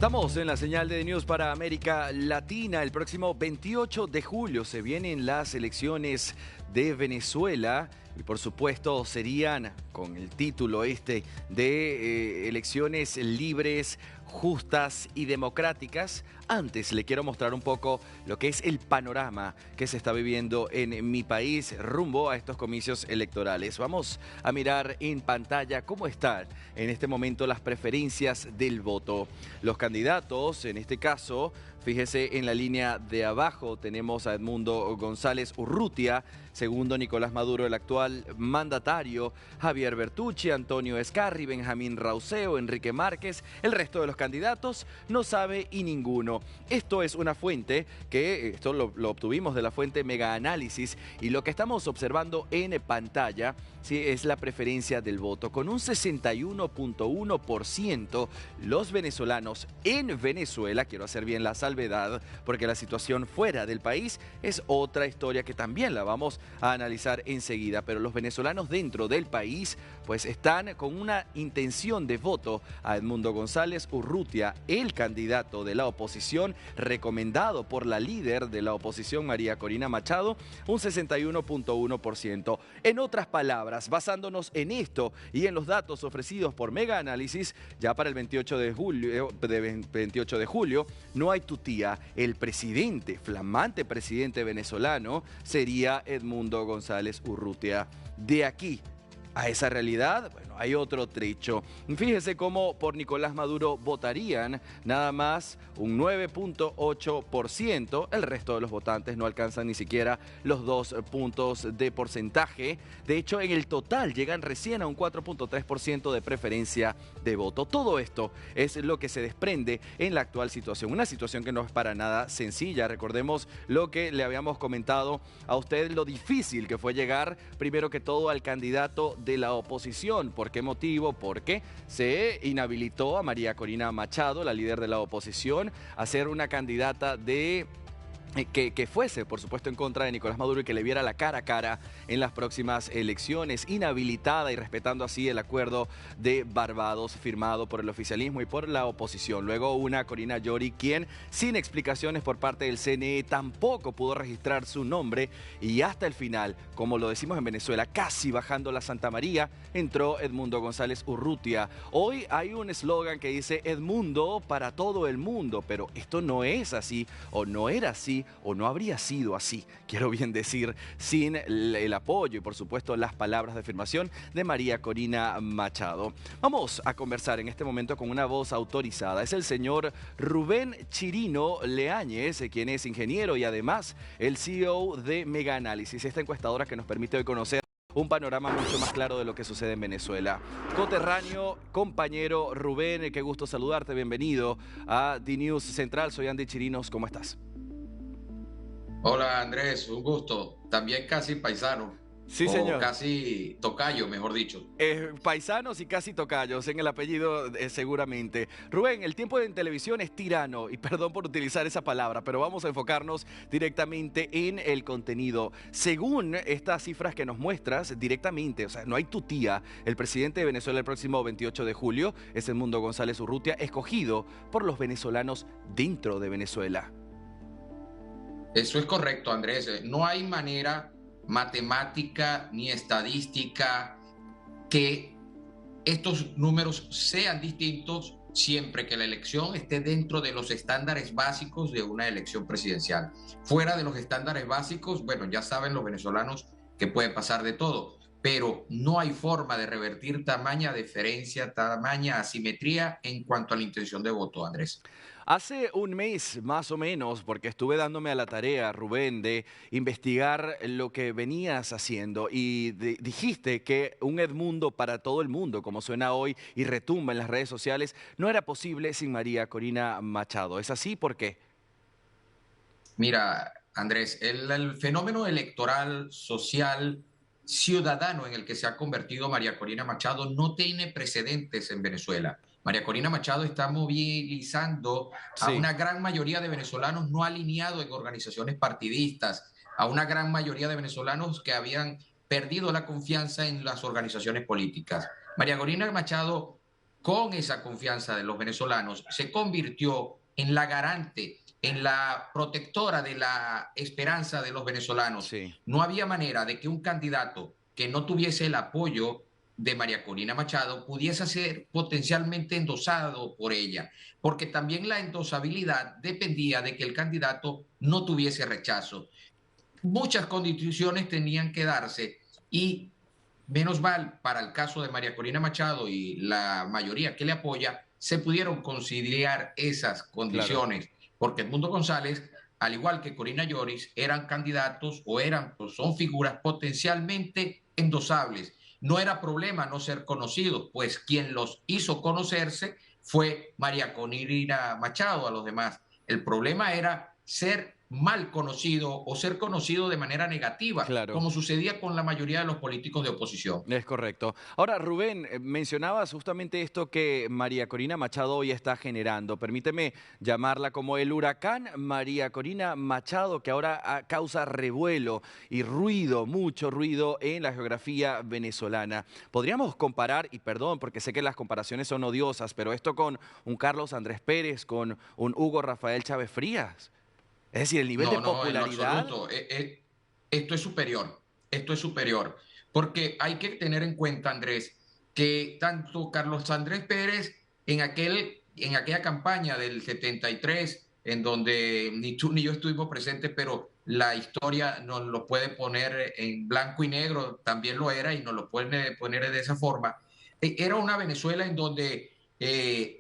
Estamos en la señal de News para América Latina. El próximo 28 de julio se vienen las elecciones de Venezuela y por supuesto serían con el título de elecciones libres, justas y democráticas. Antes le quiero mostrar un poco lo que es el panorama que se está viviendo en mi país rumbo a estos comicios electorales. Vamos a mirar en pantalla cómo están en este momento las preferencias del voto. Los candidatos, en este caso, fíjese en la línea de abajo, tenemos a Edmundo González Urrutia, segundo Nicolás Maduro, el actual mandatario, Javier Bertucci, Antonio Scarri, Benjamín Rauseo, Enrique Márquez. El resto de los candidatos no sabe y ninguno. Esto es una fuente esto lo obtuvimos de la fuente Mega Análisis, y lo que estamos observando en pantalla, sí, es la preferencia del voto. Con un 61.1%, los venezolanos en Venezuela, quiero hacer bien la salvedad, porque la situación fuera del país es otra historia que también la vamos a analizar enseguida, pero los venezolanos dentro del país pues están con una intención de voto a Edmundo González Urrutia, el candidato de la oposición, recomendado por la líder de la oposición, María Corina Machado, un 61.1%. En otras palabras, basándonos en esto y en los datos ofrecidos por Mega Análisis, ya para el 28 de julio, no hay tutía. El presidente, flamante presidente venezolano, sería Edmundo González Urrutia. De aquí a esa realidad, bueno, hay otro trecho. Fíjese cómo por Nicolás Maduro votarían nada más un 9.8%. El resto de los votantes no alcanzan ni siquiera los 2 puntos de porcentaje. De hecho, en el total llegan recién a un 4.3% de preferencia de voto. Todo esto es lo que se desprende en la actual situación. Una situación que no es para nada sencilla. Recordemos lo que le habíamos comentado a usted, lo difícil que fue llegar, primero que todo, al candidato de la oposición. ¿Por qué motivo? Porque se inhabilitó a María Corina Machado, la líder de la oposición, a ser una candidata que fuese, por supuesto, en contra de Nicolás Maduro y que le viera la cara a cara en las próximas elecciones, inhabilitada y respetando así el acuerdo de Barbados firmado por el oficialismo y por la oposición. Luego una Corina Yori, quien sin explicaciones por parte del CNE tampoco pudo registrar su nombre, y hasta el final, como lo decimos en Venezuela, casi bajando la Santa María, entró Edmundo González Urrutia. Hoy hay un eslogan que dice Edmundo para todo el mundo, pero esto no es así, o no era así, o no habría sido así, quiero bien decir, sin el apoyo y por supuesto las palabras de afirmación de María Corina Machado. Vamos a conversar en este momento con una voz autorizada. Es el señor Rubén Chirino Leáñez, quien es ingeniero y además el CEO de Mega Análisis, esta encuestadora que nos permite hoy conocer un panorama mucho más claro de lo que sucede en Venezuela. Coterráneo, compañero Rubén, qué gusto saludarte, bienvenido a The News Central. Soy Andy Chirinos, ¿cómo estás? Hola Andrés, un gusto. También casi paisano, Sí, o señor. casi tocayo, mejor dicho. Paisanos y casi tocayos en el apellido, seguramente. Rubén, el tiempo en televisión es tirano, y perdón por utilizar esa palabra, pero vamos a enfocarnos directamente en el contenido. Según estas cifras que nos muestras directamente, o sea, no hay tutía. El presidente de Venezuela el próximo 28 de julio es Edmundo González Urrutia, escogido por los venezolanos dentro de Venezuela. Eso es correcto, Andrés. No hay manera matemática ni estadística que estos números sean distintos siempre que la elección esté dentro de los estándares básicos de una elección presidencial. Fuera de los estándares básicos, bueno, ya saben los venezolanos que puede pasar de todo, pero no hay forma de revertir tamaña diferencia, tamaña asimetría en cuanto a la intención de voto, Andrés. Hace un mes más o menos, porque estuve dándome a la tarea, Rubén, de investigar lo que venías haciendo, y dijiste que un Edmundo para todo el mundo, como suena hoy y retumba en las redes sociales, no era posible sin María Corina Machado. ¿Es así? ¿Por qué? Mira, Andrés, el fenómeno electoral, social, ciudadano en el que se ha convertido María Corina Machado no tiene precedentes en Venezuela. María Corina Machado está movilizando a Sí. una gran mayoría de venezolanos no alineados en organizaciones partidistas, a una gran mayoría de venezolanos que habían perdido la confianza en las organizaciones políticas. María Corina Machado con esa confianza de los venezolanos, se convirtió en la garante, en la protectora de la esperanza de los venezolanos. Sí, No había manera de que un candidato que no tuviese el apoyo de María Corina Machado pudiese ser potencialmente endosado por ella, porque también la endosabilidad dependía de que el candidato no tuviese rechazo. Muchas condiciones tenían que darse y menos mal para el caso de María Corina Machado y la mayoría que le apoya, se pudieron conciliar esas claro. condiciones, porque Edmundo González, al igual que Corina Lloris, eran candidatos o eran, pues son figuras potencialmente endosables. No era problema no ser conocidos, pues quien los hizo conocerse fue María Corina Machado a los demás. El problema era ser mal conocido o ser conocido de manera negativa, Claro. como sucedía con la mayoría de los políticos de oposición. Es correcto. Ahora, Rubén, mencionabas justamente esto que María Corina Machado hoy está generando. Permíteme llamarla como el huracán María Corina Machado, que ahora causa revuelo y ruido, mucho ruido en la geografía venezolana. Podríamos comparar, y perdón, porque sé que las comparaciones son odiosas, pero esto con un Carlos Andrés Pérez, con un Hugo Rafael Chávez Frías. Es decir, el nivel de No, no, en lo popularidad. absoluto. Esto es superior, esto es superior. Porque hay que tener en cuenta, Andrés, que tanto Carlos Andrés Pérez en aquella campaña del 73, en donde ni tú ni yo estuvimos presentes, pero la historia nos lo puede poner en blanco y negro, también lo era, y nos lo puede poner de esa forma. Era una Venezuela en donde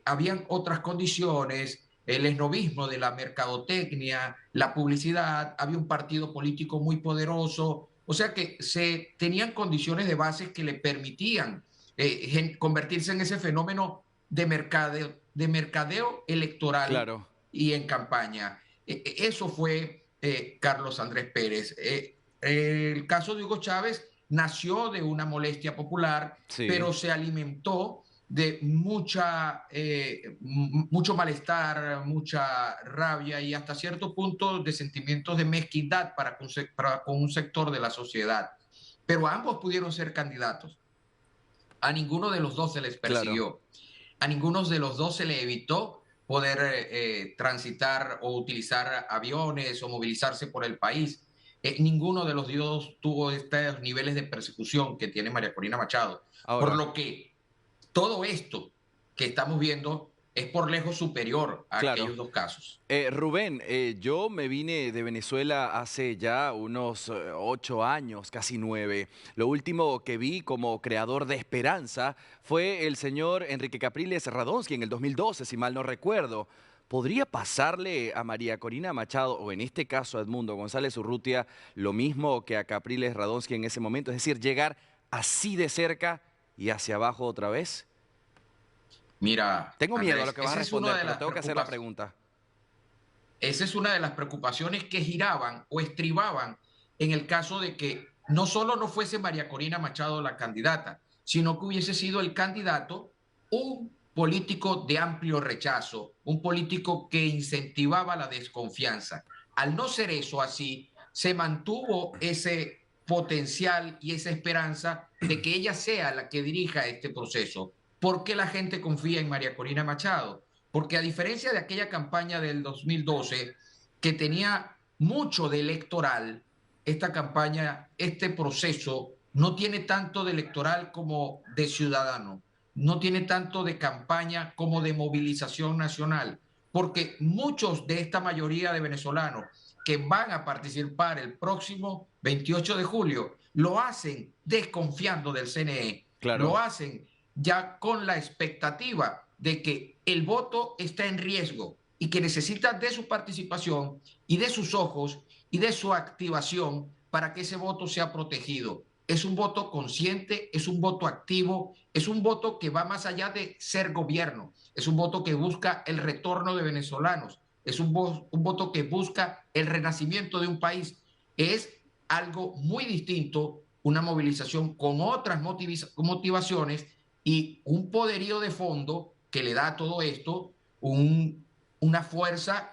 habían otras condiciones, el esnovismo de la mercadotecnia, la publicidad, había un partido político muy poderoso, o sea que se tenían condiciones de base que le permitían convertirse en ese fenómeno de mercadeo electoral Claro, y en campaña. Eso fue Carlos Andrés Pérez. El caso de Hugo Chávez nació de una molestia popular, sí. pero se alimentó de mucho malestar, mucha rabia y hasta cierto punto de sentimientos de mezquindad para con un sector de la sociedad. Pero ambos pudieron ser candidatos. A ninguno de los dos se les Claro. persiguió. A ninguno de los dos se le evitó poder transitar o utilizar aviones o movilizarse por el país. Ninguno de los dos tuvo estos niveles de persecución que tiene María Corina Machado. Por Ahora, lo que todo esto que estamos viendo es por lejos superior a claro. aquellos dos casos. Rubén, yo me vine de Venezuela hace ya unos 8 años, casi 9. Lo último que vi como creador de esperanza fue el señor Enrique Capriles Radonsky en el 2012, si mal no recuerdo. ¿Podría pasarle a María Corina Machado, o en este caso a Edmundo González Urrutia, lo mismo que a Capriles Radonsky en ese momento? Es decir, llegar así de cerca y hacia abajo otra vez. Mira, Tengo miedo a lo Andrés, que vas a responder, pero tengo que hacer la preocupaciones. pregunta. Esa es una de las preocupaciones que giraban o estribaban en el caso de que no solo no fuese María Corina Machado la candidata, sino que hubiese sido el candidato un político de amplio rechazo, un político que incentivaba la desconfianza. Al no ser eso así, se mantuvo ese potencial y esa esperanza de que ella sea la que dirija este proceso. ¿Por qué la gente confía en María Corina Machado? Porque a diferencia de aquella campaña del 2012, que tenía mucho de electoral, esta campaña, este proceso, no tiene tanto de electoral como de ciudadano, no tiene tanto de campaña como de movilización nacional, porque muchos de esta mayoría de venezolanos que van a participar el próximo 28 de julio lo hacen desconfiando del CNE, lo Claro. hacen ya con la expectativa de que el voto está en riesgo y que necesita de su participación y de sus ojos y de su activación para que ese voto sea protegido. Es un voto consciente, es un voto activo, es un voto que va más allá de ser gobierno, es un voto que busca el retorno de venezolanos, es un voto que busca el renacimiento de un país. Es algo muy distinto, una movilización con otras motivaciones y un poderío de fondo que le da a todo esto una fuerza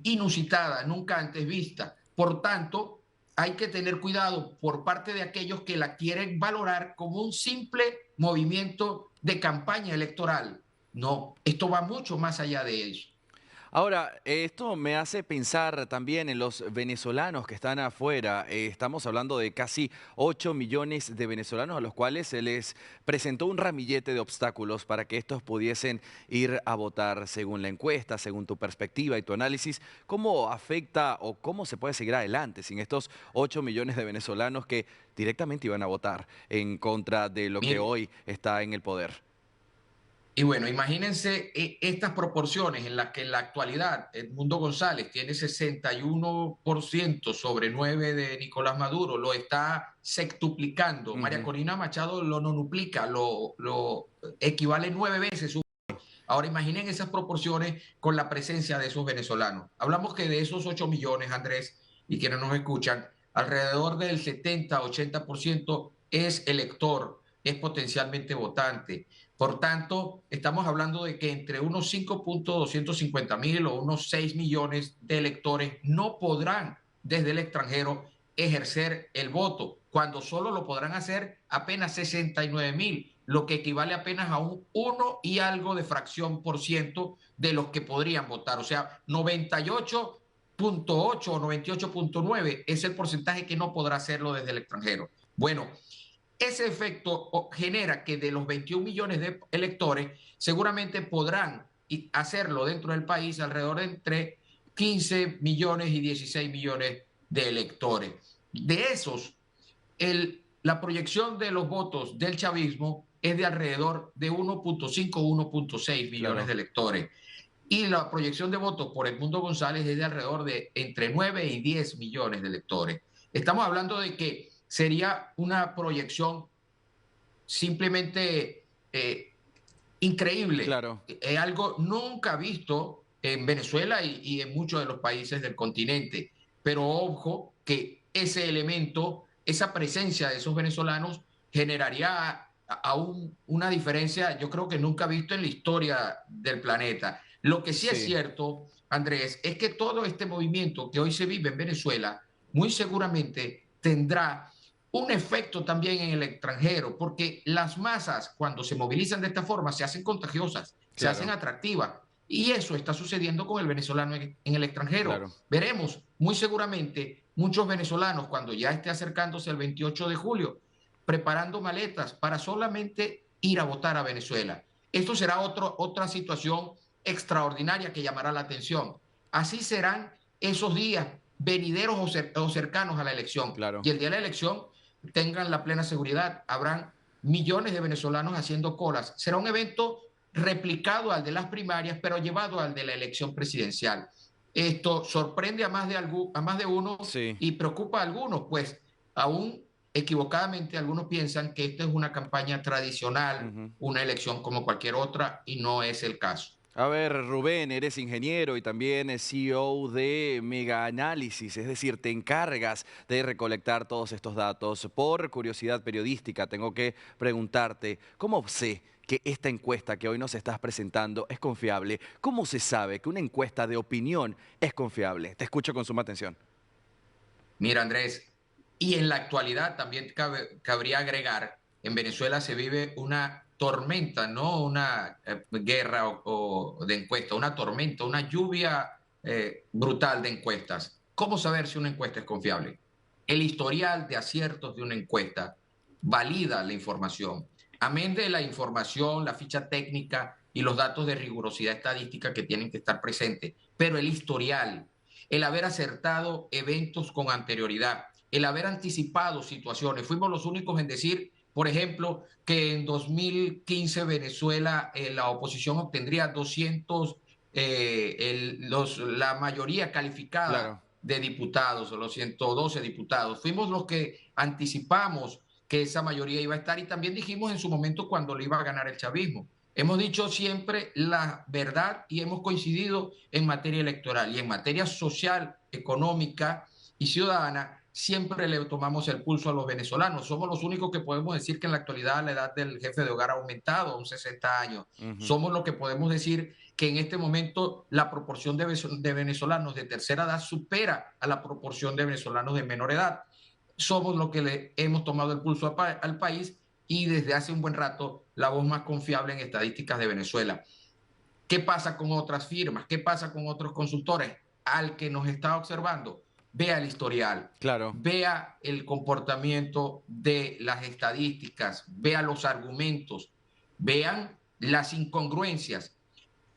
inusitada, nunca antes vista. Por tanto, hay que tener cuidado por parte de aquellos que la quieren valorar como un simple movimiento de campaña electoral. No, esto va mucho más allá de eso. Ahora, esto me hace pensar también en los venezolanos que están afuera. Estamos hablando de casi 8 millones de venezolanos a los cuales se les presentó un ramillete de obstáculos para que estos pudiesen ir a votar según la encuesta, según tu perspectiva y tu análisis. ¿Cómo afecta o cómo se puede seguir adelante sin estos 8 millones de venezolanos que directamente iban a votar en contra de lo que Mire, hoy está en el poder? y bueno, imagínense estas proporciones en las que en la actualidad Edmundo González tiene 61% sobre 9 de Nicolás Maduro, lo está sextuplicando. María Ujú. Corina Machado lo nonuplica, lo equivale 9 veces. Ahora imaginen esas proporciones con la presencia de esos venezolanos. Hablamos que de esos 8 millones, Andrés, y quienes nos escuchan, alrededor del 70-80% es elector, es potencialmente votante. Por tanto, estamos hablando de que entre unos 5.250.000 o unos 6 millones de electores no podrán desde el extranjero ejercer el voto, cuando solo lo podrán hacer apenas 69.000, lo que equivale apenas a un 1 y algo de fracción por ciento de los que podrían votar. O sea, 98.8 o 98.9 es el porcentaje que no podrá hacerlo desde el extranjero. Bueno, ese efecto genera que de los 21 millones de electores, seguramente podrán hacerlo dentro del país alrededor de entre 15 millones y 16 millones de electores. De esos, la proyección de los votos del chavismo es de alrededor de 1.5-1.6 millones de Claro. electores. Y la proyección de votos por Edmundo González es de alrededor de entre 9 y 10 millones de electores. Estamos hablando de que sería una proyección simplemente increíble, Claro. es algo nunca visto en Venezuela y en muchos de los países del continente. Pero ojo que ese elemento, esa presencia de esos venezolanos generaría aún una diferencia, yo creo que nunca visto en la historia del planeta. Lo que sí es Sí. cierto, Andrés, es que todo este movimiento que hoy se vive en Venezuela muy seguramente tendrá un efecto también en el extranjero, porque las masas cuando se movilizan de esta forma se hacen contagiosas, se hacen Claro, atractivas. Y eso está sucediendo con el venezolano en el extranjero. claro. Veremos muy seguramente muchos venezolanos cuando ya esté acercándose el 28 de julio, preparando maletas para solamente ir a votar a Venezuela. Esto será otra situación extraordinaria que llamará la atención. Así serán esos días venideros o cercanos a la elección. Claro. Y el día de la elección tengan la plena seguridad, habrán millones de venezolanos haciendo colas. Será un evento replicado al de las primarias, pero llevado al de la elección presidencial. Esto sorprende a más de uno Sí. y preocupa a algunos, pues aún equivocadamente algunos piensan que esta es una campaña tradicional, Ujú. una elección como cualquier otra, y no es el caso. A ver, Rubén, eres ingeniero y también es CEO de Mega Análisis, es decir, te encargas de recolectar todos estos datos. Por curiosidad periodística, tengo que preguntarte, ¿cómo sé que esta encuesta que hoy nos estás presentando es confiable? ¿Cómo se sabe que una encuesta de opinión es confiable? Te escucho con suma atención. Mira, Andrés, y en la actualidad también cabría agregar, en Venezuela se vive una tormenta, no una guerra o de encuestas, una tormenta, una lluvia brutal de encuestas. ¿Cómo saber si una encuesta es confiable? El historial de aciertos de una encuesta valida la información. Amén de la información, la ficha técnica y los datos de rigurosidad estadística que tienen que estar presentes, pero el historial, el haber acertado eventos con anterioridad, el haber anticipado situaciones. Fuimos los únicos en decir, por ejemplo, que en 2015 Venezuela, la oposición obtendría 200, la mayoría calificada Claro. de diputados, o los 112 diputados. Fuimos los que anticipamos que esa mayoría iba a estar y también dijimos en su momento cuando le iba a ganar el chavismo. Hemos dicho siempre la verdad y hemos coincidido en materia electoral y en materia social, económica y ciudadana. Siempre le tomamos el pulso a los venezolanos. Somos los únicos que podemos decir que en la actualidad la edad del jefe de hogar ha aumentado a un 60 años. Ujú. Somos los que podemos decir que en este momento la proporción de venezolanos de tercera edad supera a la proporción de venezolanos de menor edad. Somos los que le hemos tomado el pulso al país y desde hace un buen rato la voz más confiable en estadísticas de Venezuela. ¿Qué pasa con otras firmas? ¿Qué pasa con otros consultores? Al que nos está observando, vea el historial, Claro. vea el comportamiento de las estadísticas, vea los argumentos, vean las incongruencias.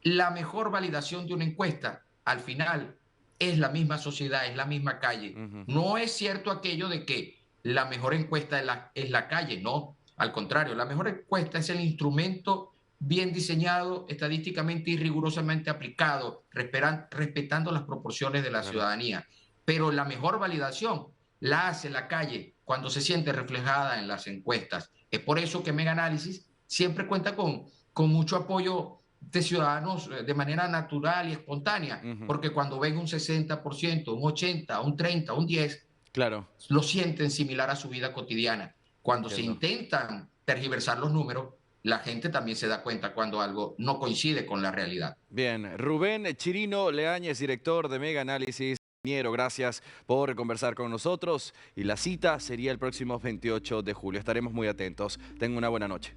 La mejor validación de una encuesta, al final, es la misma sociedad, es la misma calle. No es cierto aquello de que la mejor encuesta es la calle, no. Al contrario, la mejor encuesta es el instrumento bien diseñado, estadísticamente y rigurosamente aplicado, respetando las proporciones de la ciudadanía. Pero la mejor validación la hace la calle cuando se siente reflejada en las encuestas. Es por eso que Mega Análisis siempre cuenta con mucho apoyo de ciudadanos de manera natural y espontánea, porque cuando ven un 60%, un 80%, un 30%, un 10%, claro, lo sienten similar a su vida cotidiana. Cuando entiendo. se intentan tergiversar los números, la gente también se da cuenta cuando algo no coincide con la realidad. Bien, Rubén Chirino Leáñez, director de Mega Análisis. Ingeniero, gracias por conversar con nosotros y la cita sería el próximo 28 de julio. Estaremos muy atentos. Tenga una buena noche.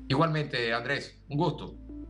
Igualmente, Andrés, un gusto.